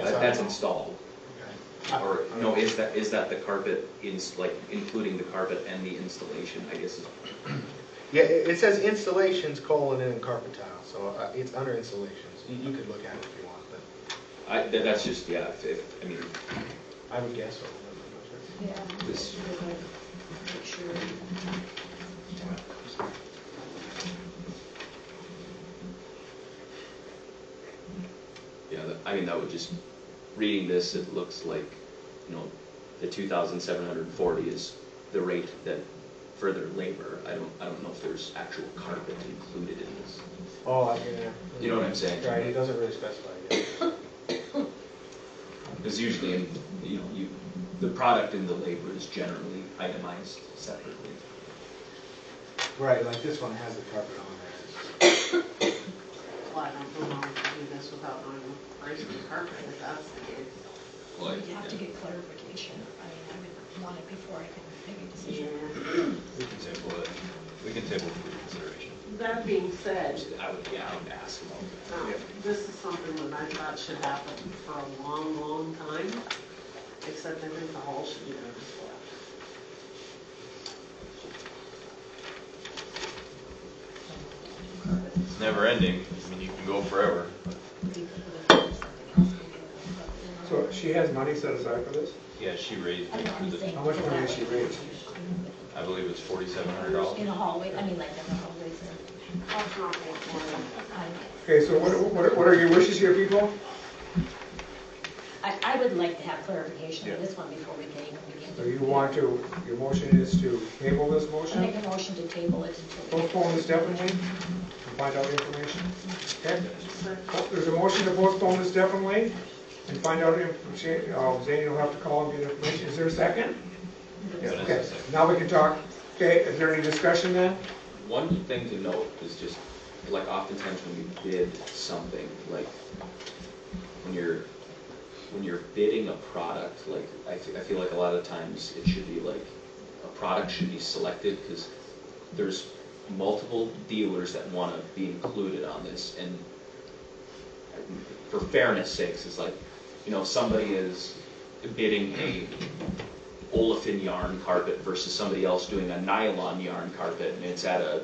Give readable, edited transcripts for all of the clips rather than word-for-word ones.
That's installed. Okay. Or no, is that the carpet like including the carpet and the installation? I guess. Yeah, it says installations : and carpet tile, so it's under installations. You could look at it if you want, but That's just I mean. I would guess so. Yeah. This. Make sure. Yeah, I mean that would just reading this. It looks like the 2,740 is the rate that for their labor. I don't know if there's actual carpet included in this. Oh, yeah. You know what I'm saying? Right. It doesn't really specify yet. Because usually, the product and the labor is generally itemized separately. Right, like this one has the carpet on there. Well, I don't know how we can do this without knowing the price of the carpet, if that's the case. Well, We'd have to get clarification. I mean, I would want it before I can make a decision. Yeah. We can table it. We can table it for consideration. That being said, I would ask about that. this is something that I thought should happen for a long, long time, except I think the hall should be done as well. It's never ending. I mean, you can go forever. So she has money set aside for this? Yeah, she raised it I'm through the, saying- How much money has she raised? I believe it's $4,700. In the hallway, I mean, like in the hallways. That's not what Okay, so what are your wishes here, people? I would like to have clarification on this one before we can even begin. So you want to, your motion is to table this I motion? make a motion to table it until. Postpone this definitely, and find out information? Okay? There's a motion to postpone this definitely, and find out information. Zane, you'll have to call and get information. Is there a second? Okay, now we can talk. Okay, is there any discussion then? One thing to note is just like oftentimes when you bid something, like when you're bidding a product, like I feel like a lot of times it should be like a product should be selected because there's multiple dealers that want to be included on this, and for fairness sakes, it's like somebody is bidding a olefin yarn carpet versus somebody else doing a nylon yarn carpet, and it's at a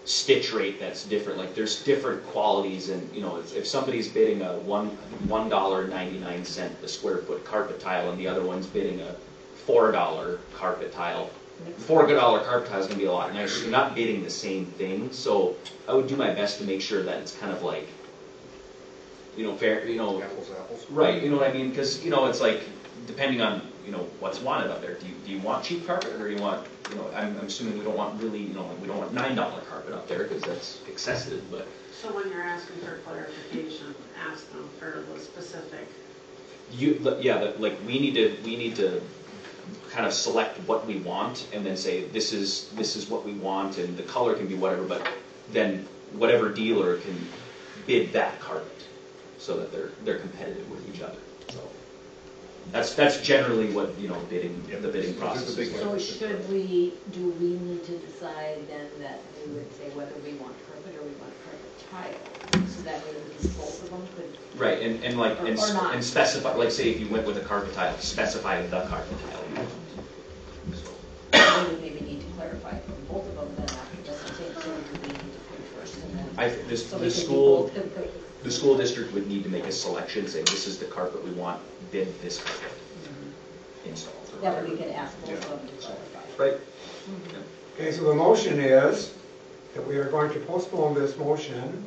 stitch rate that's different. Like there's different qualities, and if somebody's bidding a $1.99 a square foot carpet tile, and the other one's bidding a $4 carpet tile, $4 carpet tile is going to be a lot nicer. You're not bidding the same thing, so I would do my best to make sure that it's kind of like fair. Apples, apples. Right. You know what I mean? Because it's like depending on what's wanted out there. Do you want cheap carpet, or do you want I'm assuming we don't want really we don't want $9 carpet out there because that's excessive. But So when you're asking for clarification, ask them for the specific. like we need to kind of select what we want and then say this is what we want, and the color can be whatever, but then whatever dealer can bid that carpet so that they're competitive with each other. So that's generally what the bidding process is. So do we need to decide then that we would say whether we want carpet or we want carpet tile? So that way both of them could. Right, and like or not. and specify, like say if you went with a carpet tile, specify the carpet tile you want. So We would maybe need to clarify from both of them then after just the same, so we need to put first and then. I think so we could do school. both. The school district would need to make a selection, say this is the carpet we want, bid this carpet installed. That way we could ask both of them to clarify. Right. Okay, so the motion is that we are going to postpone this motion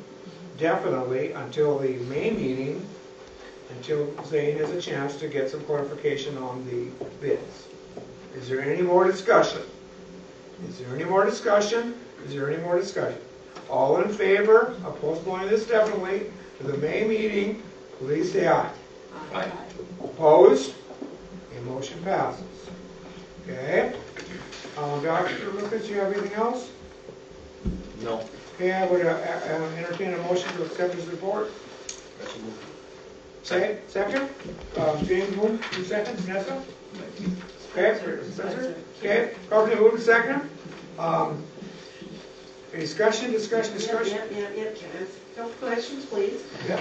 definitely until the May meeting, until Zane has a chance to get some clarification on the bids. Is there any more discussion? Is there any more discussion? Is there any more discussion? All in favor of postponing this definitely to the May meeting, please say aye. Aye. Opposed? The motion passes. Okay. Dr. Lucas, you have anything else? No. Okay, I would entertain a motion to accept his report. Okay, second? James moved, you second, Vanessa? Okay, Spencer? Okay, properly moved and second. Any discussion? Yeah, can I ask a couple questions, please? Yeah.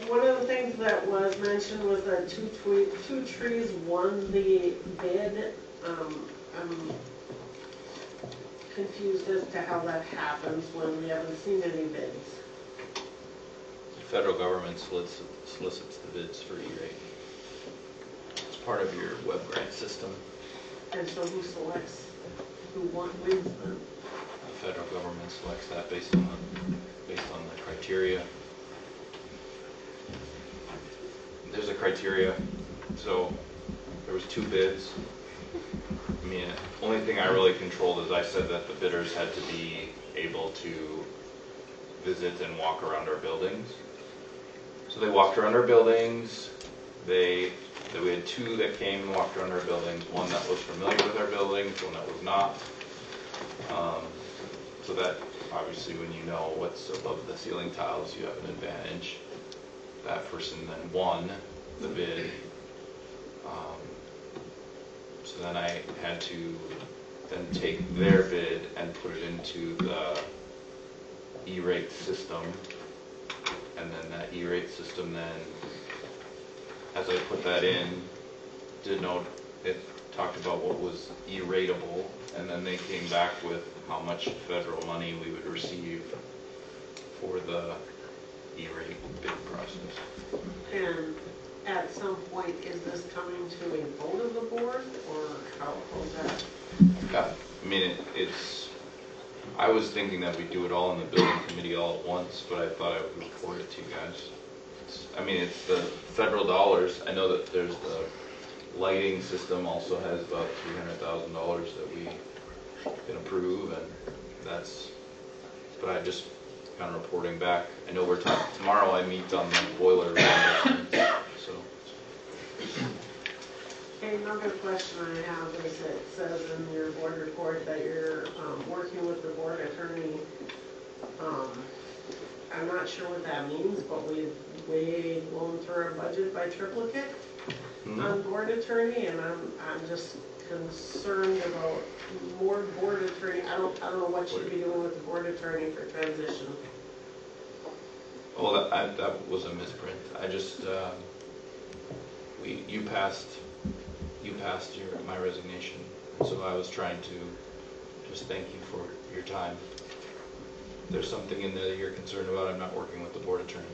One of the things that was mentioned was that two trees won the bid. I'm confused as to how that happens when we haven't seen any bids. The federal government solicits the bids for E-rate. It's part of your web grant system. And so who selects, who wins them? The federal government selects that based on the criteria. There's a criteria, so there was 2 bids. I mean, the only thing I really controlled is I said that the bidders had to be able to visit and walk around our buildings. So they walked around our buildings. We had 2 that came and walked around our buildings, one that was familiar with our buildings, one that was not. So that obviously when you know what's above the ceiling tiles, you have an advantage. That person then won the bid. So then I had to then take their bid and put it into the E-rate system. And then that E-rate system then, as I put that in, it talked about what was E-rateable, and then they came back with how much federal money we would receive for the E-rate bid process. And at some point, is this coming to a vote of the board, or how is that? Yeah, I mean, I was thinking that we'd do it all in the building committee all at once, but I thought I would report it to you guys. It's the federal dollars. I know that there's the lighting system also has about $300,000 that we can approve, and but I just kind of reporting back. I know we're talking, tomorrow I meet on the boiler renovation, so. Another question I have is it says in your board report that you're working with the board attorney. I'm not sure what that means, but we've way blown through our budget by triplicate on board attorney, and I'm just concerned about more board attorney. I don't know what you'd be doing with the board attorney for transition. Well, that was a misprint. I just, you passed my resignation, and so I was trying to just thank you for your time. If there's something in there that you're concerned about, I'm not working with the board attorney.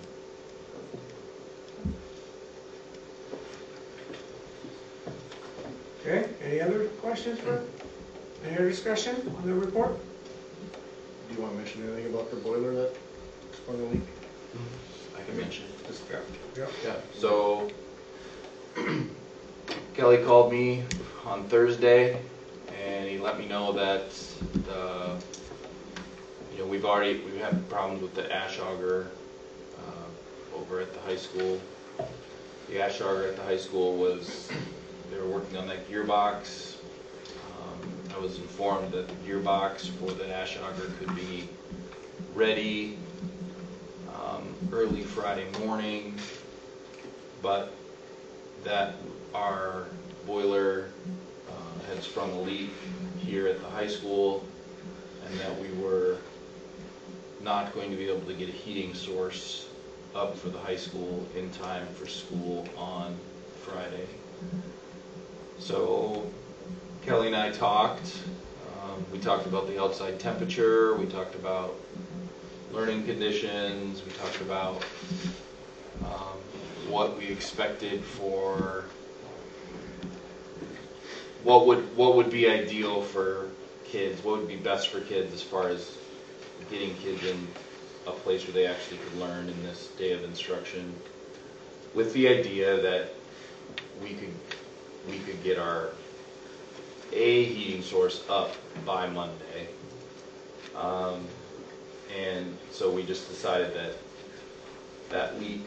Okay, any other questions any other discussion on the report? Do you want to mention anything about the boiler that's going to leak? I can mention it. Just, Yeah, so Kelly called me on Thursday and he let me know that we've had problems with the ash auger over at the high school. The ash auger at the high school they were working on that gearbox. I was informed that the gearbox for the ash auger could be ready early Friday morning, but that our boiler had sprung a leak here at the high school, and that we were not going to be able to get a heating source up for the high school in time for school on Friday. So Kelly and I talked. We talked about the outside temperature. We talked about learning conditions. We talked about what we expected for what would be ideal for kids, what would be best for kids as far as getting kids in a place where they actually could learn in this day of instruction, with the idea that we could get our heating source up by Monday. And so we just decided that leak,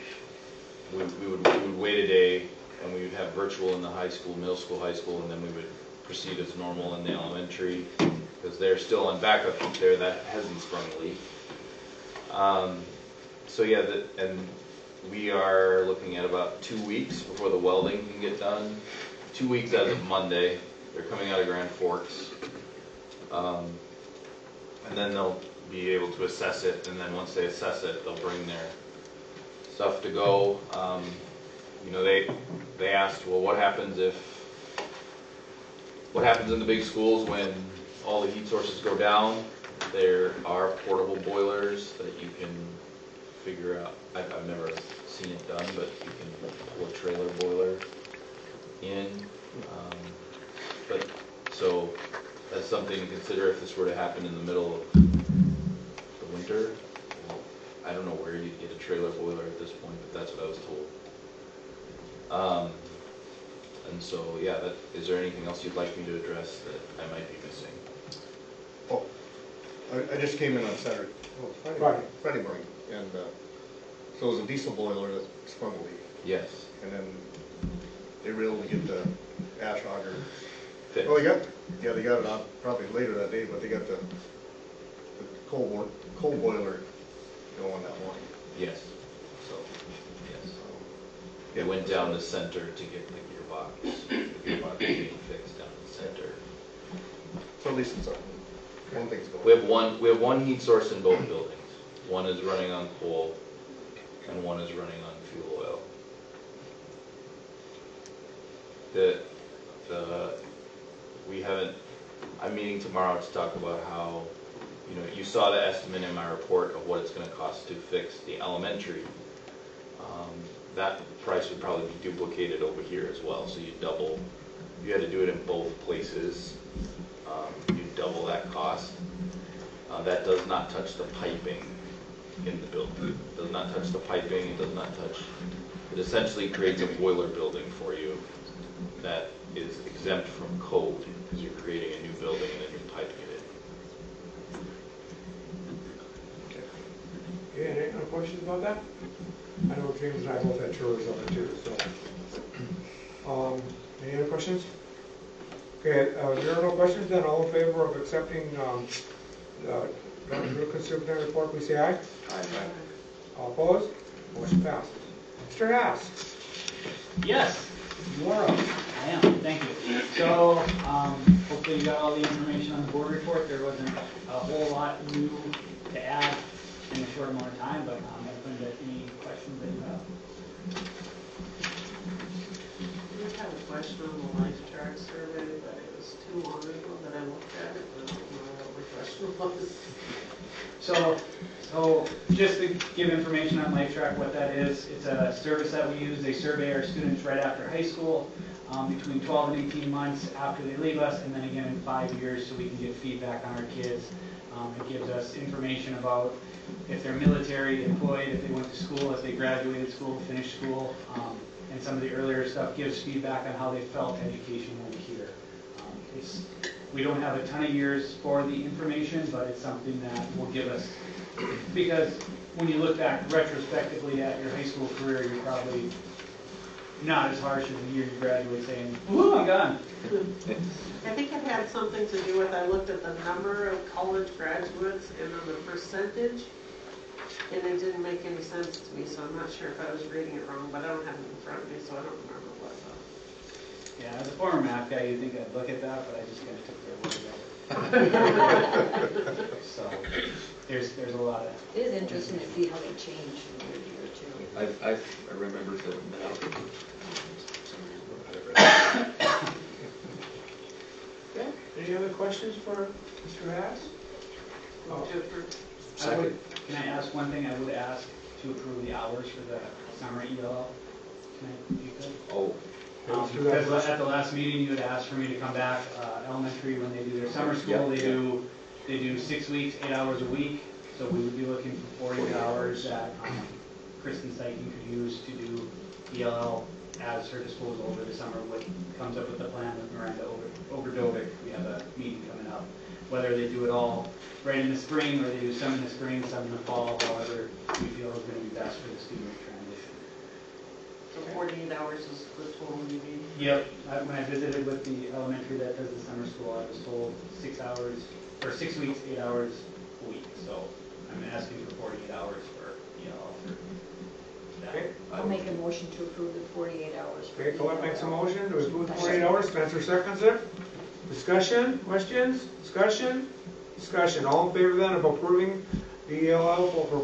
we would wait a day, and we would have virtual in the high school, middle school, high school, and then we would proceed as normal in the elementary, because they're still on backup heat there that hasn't sprung a leak. So yeah, and we are looking at about 2 weeks before the welding can get done. 2 weeks as of Monday. They're coming out of Grand Forks. And then they'll be able to assess it, and then once they assess it, they'll bring stuff to go. You know, they asked, well, what happens in the big schools when all the heat sources go down? There are portable boilers that you can figure out. I've never seen it done, but you can pull a trailer boiler in. But so that's something to consider if this were to happen in the middle of the winter. Well, I don't know where you'd get a trailer boiler at this point, but that's what I was told. And so, yeah, is there anything else you'd like me to address that I might be missing? Oh, I just came in on Saturday, Friday morning, and so it was a diesel boiler that sprung a leak, Yes. and then they were able to get the ash auger. Fixed. Well, they got it on probably later that day, but they got the coal boiler going that morning, Yes. so. Yes. They went down the center to get the gearbox. The gearbox being fixed down the center. So at least it's one thing's going. We have one heat source in both buildings. One is running on coal, and one is running on fuel oil. I'm meeting tomorrow to talk about how, you saw the estimate in my report of what it's going to cost to fix the elementary. That price would probably be duplicated over here as well, so you had to do it in both places. You double that cost. That does not touch the piping in the building. It does not touch the piping, it essentially creates a boiler building for you that is exempt from code because you're creating a new building and then you're piping it in. Okay, any other questions about that? I know James and I both had chores of it too, so. Any other questions? Okay, if there are no questions, then all in favor of accepting the Dr. Superintendent report, please say aye. Aye. All opposed? Motion passes. Mr. Haas, Yes, you are up. I am, thank you. So, hopefully you got all the information on the board report. There wasn't a whole lot new to add in a short amount of time, but I'm open to any questions that you have. I have a question on the life chart survey, but it was too long ago that I looked at it. I don't know what my question was. So just to give information on LifeTrack, what that is, it's a service that we use. They survey our students right after high school, between 12 and 18 months after they leave us, and then again in 5 years so we can get feedback on our kids. It gives us information about if they're military, employed, if they went to school, if they graduated school, finished school, and some of the earlier stuff gives feedback on how they felt education over here. We don't have a ton of years for the information, but it's something that will give us, because when you look back retrospectively at your high school career, you're probably not as harsh as the year you graduate saying, woo, I'm gone. I think it had something to do with, I looked at the number of college graduates and then the percentage, and it didn't make any sense to me, so I'm not sure if I was reading it wrong, but I don't have it in front of me, so I don't remember what Yeah, as a former math guy, you'd think I'd look at that, but I just kind of took their word of it. So there's a lot of. It is interesting to see how they change from year to year too. I remember filling that out. Okay, any other questions for Mr. Haas? Can I ask one thing? I would ask to approve the hours for the summer ELL. If you could. Oh, Because at the last meeting, you had asked for me to come back, elementary, when they do their summer school, they do 6 weeks, 8 hours a week. So we would be looking for 40 hours that Kristen Steichen could use to do ELL as her disposal over the summer, comes up with the plan with Miranda Oberdovic. We have a meeting coming up. Whether they do it all right in the spring, or they do some in the spring, some in the fall, however we feel is going to be best for the student transition. So 48 hours is the total you need? Yep. When I visited with the elementary that does the summer school, I was told 6 hours, or 6 weeks, 8 hours a week. So I'm asking for 48 hours for EL for that. Okay. I'll make a motion to approve the 48 hours. for Okay, Colette the makes a ELL. motion to approve 48 hours, Spencer seconds it. Discussion, questions, discussion? Discussion, all in favor then of approving BELL for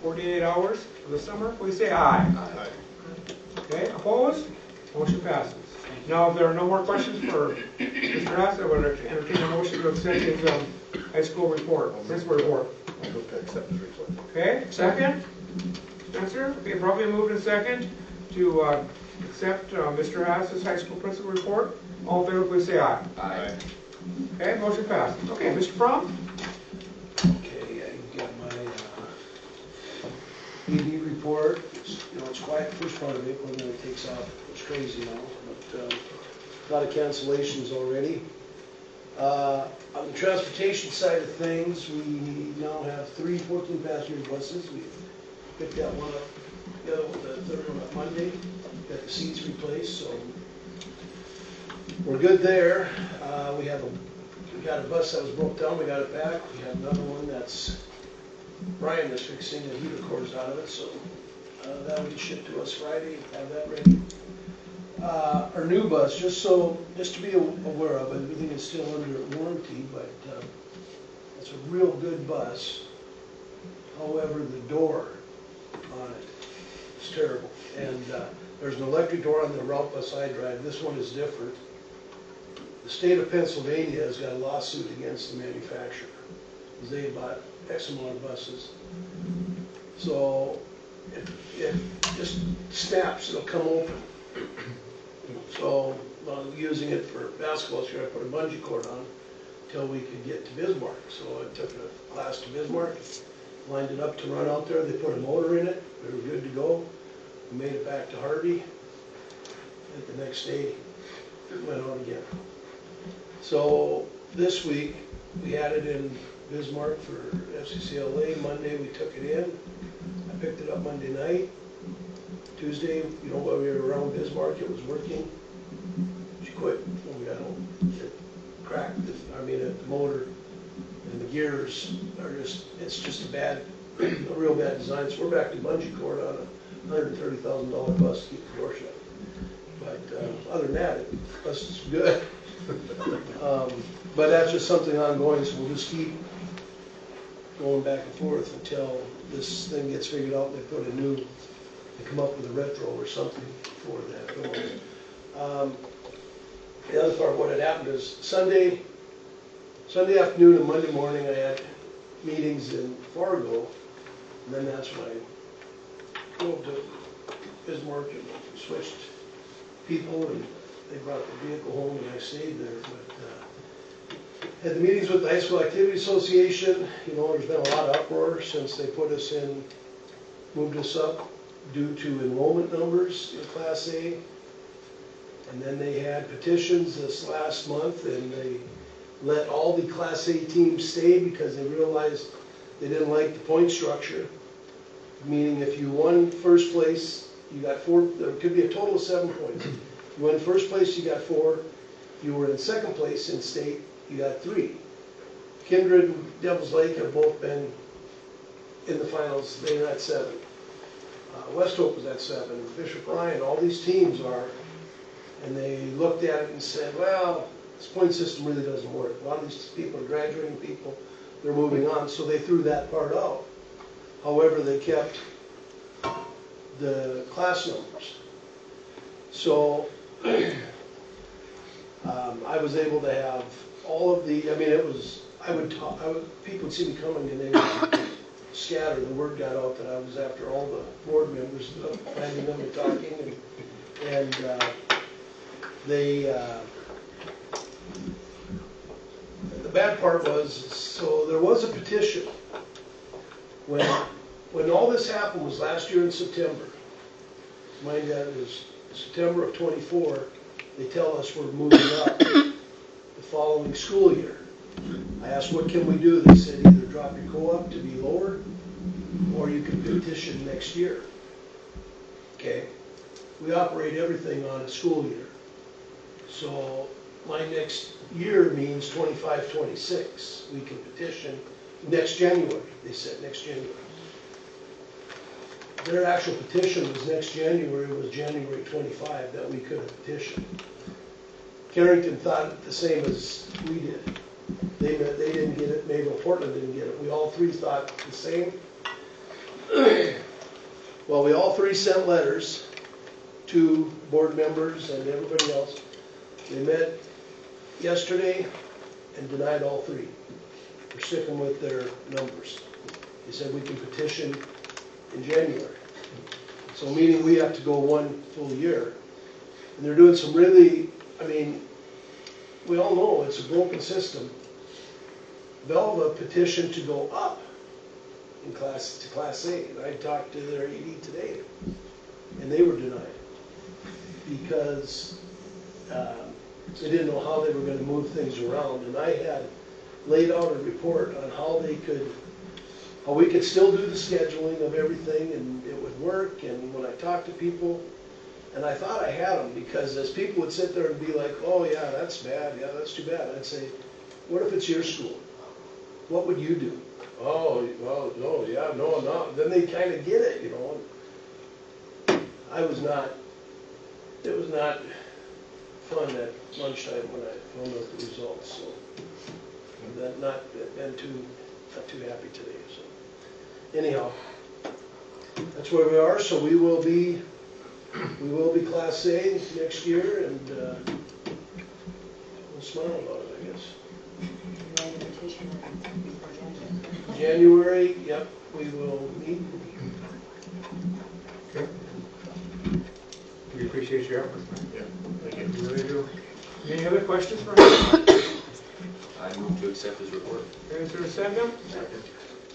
48 hours for the summer, please say aye. Aye. Okay, opposed? Motion passes. Now, if there are no more questions for Mr. Haas, I would entertain a motion to accept his high school report, principal report. I move to accept his report. Okay, second? Spencer? Okay, probably moved in second to accept Mr. Haas's high school principal report. All in favor, please say aye. Aye. Okay, motion passes. Okay, Mr. Fromm? Okay, I got my ED report. It's quiet the first part of April, and then it takes off. It's crazy now, but a lot of cancellations already. On the transportation side of things, we now have 3 14-passenger buses. We picked that one up, the other one, the third one up Monday. Got the seats replaced, so we're good there. We got a bus that was broke down, we got it back. We have another one that's Brian is fixing the heater cores out of it, so that'll be shipped to us Friday, have that ready. Our new bus, just to be aware of, everything is still under warranty, but it's a real good bus. However, the door on it is terrible. And there's an electric door on the route bus I drive. This one is different. The state of Pennsylvania has got a lawsuit against the manufacturer because they bought X amount of buses. So it just snaps, it'll come open. So I'm using it for basketball, so I put a bungee cord on until we could get to Bismarck. So I took a class to Bismarck, lined it up to run out there. They put a motor in it. We were good to go. We made it back to Harvey. And the next day, it went on again. So this week, we had it in Bismarck for FCCLA. Monday, we took it in. I picked it up Monday night. Tuesday, while we were around Bismarck, it was working. She quit when we got home. It cracked, the motor and the gears are it's just a real bad design. So we're back to bungee cord on a $130,000 bus to keep the door shut. But other than that, the bus is good. But that's just something ongoing, so we'll just keep going back and forth until this thing gets figured out and they come up with a retro or something for that. The other part of what had happened is Sunday afternoon and Monday morning I had meetings in Fargo, and then that's when I drove to Bismarck and switched people, and they brought the vehicle home and I stayed there. But had the meetings with the High School Activity Association. There's been a lot of uproar since they moved us up due to enrollment numbers in Class A. And then they had petitions this last month, and they let all the Class A teams stay because they realized they didn't like the point structure. Meaning if you won first place, you got 4, there could be a total of 7 points. You won first place, you got 4. If you were in second place in state, you got 3. Kindred and Devil's Lake have both been in the finals. They're at 7. West Hope was at 7. Bishop Ryan, all these teams are. And they looked at it and said, well, this point system really doesn't work. A lot of these people are graduating people. They're moving on. So they threw that part out. However, they kept the class numbers. So I was able to have all of the, people would see me coming and they would scatter. The word got out that I was after all the board members, finding them and talking. And the bad part was, so there was a petition. When all this happened was last year in September. Mind that it was September of 24. They tell us we're moving up the following school year. I asked, what can we do? They said either drop your co-op to be lower, or you can petition next year. Okay. We operate everything on a school year. So my next year means 25-26. We can petition next January. They said next January. Their actual petition was next January, was January 25 that we could have petitioned. Carrington thought the same as we did. They didn't get it, Mayville, Portland didn't get it. We all three thought the same. Well, we all three sent letters to board members and everybody else. They met yesterday and denied all three. We're sticking with their numbers. They said we can petition in January. So meaning we have to go 1 full year. And they're doing some really, I mean, we all know it's a broken system. Velva petitioned to go up in Class A, and I talked to their AD today, and they were denied because they didn't know how they were going to move things around. And I had laid out a report on how we could still do the scheduling of everything, and it would work. And when I talked to people, and I thought I had them, because as people would sit there and be like, "Oh yeah, that's bad. Yeah, that's too bad," I'd say, "What if it's your school? What would you do?" "Oh, well, no, yeah, no, no." Then they kind of get it, you know. It was not fun at lunchtime when I found out the results, so I'm not too happy today, so. Anyhow, that's where we are, so we will be Class A next year, and we'll smile about it, I guess. January, yep, we will meet. Okay. We appreciate your effort. Yeah, thank you. We really do. Any other questions for him? I move to accept his report. Is there a second?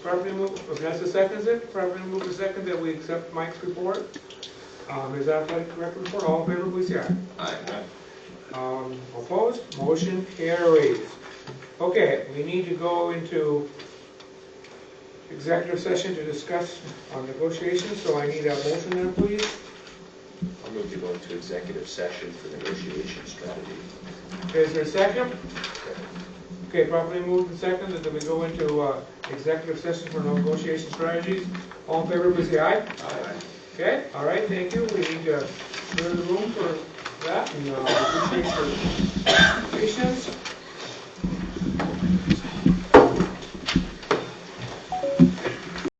Properly moved, Vanessa seconds it, properly moved to second that we accept Mike's report. His athletic director report, all in favor, please say aye. Aye. Opposed? Motion carries. Okay, we need to go into executive session to discuss negotiations, so I need a motion there, please. I'll move to go into executive session for negotiation strategy. Okay, is there a second? Okay, properly moved and seconded that we go into executive session for negotiation strategies. All in favor, please say aye. Aye. Okay, all right, thank you. We need to clear the room for that, and we appreciate your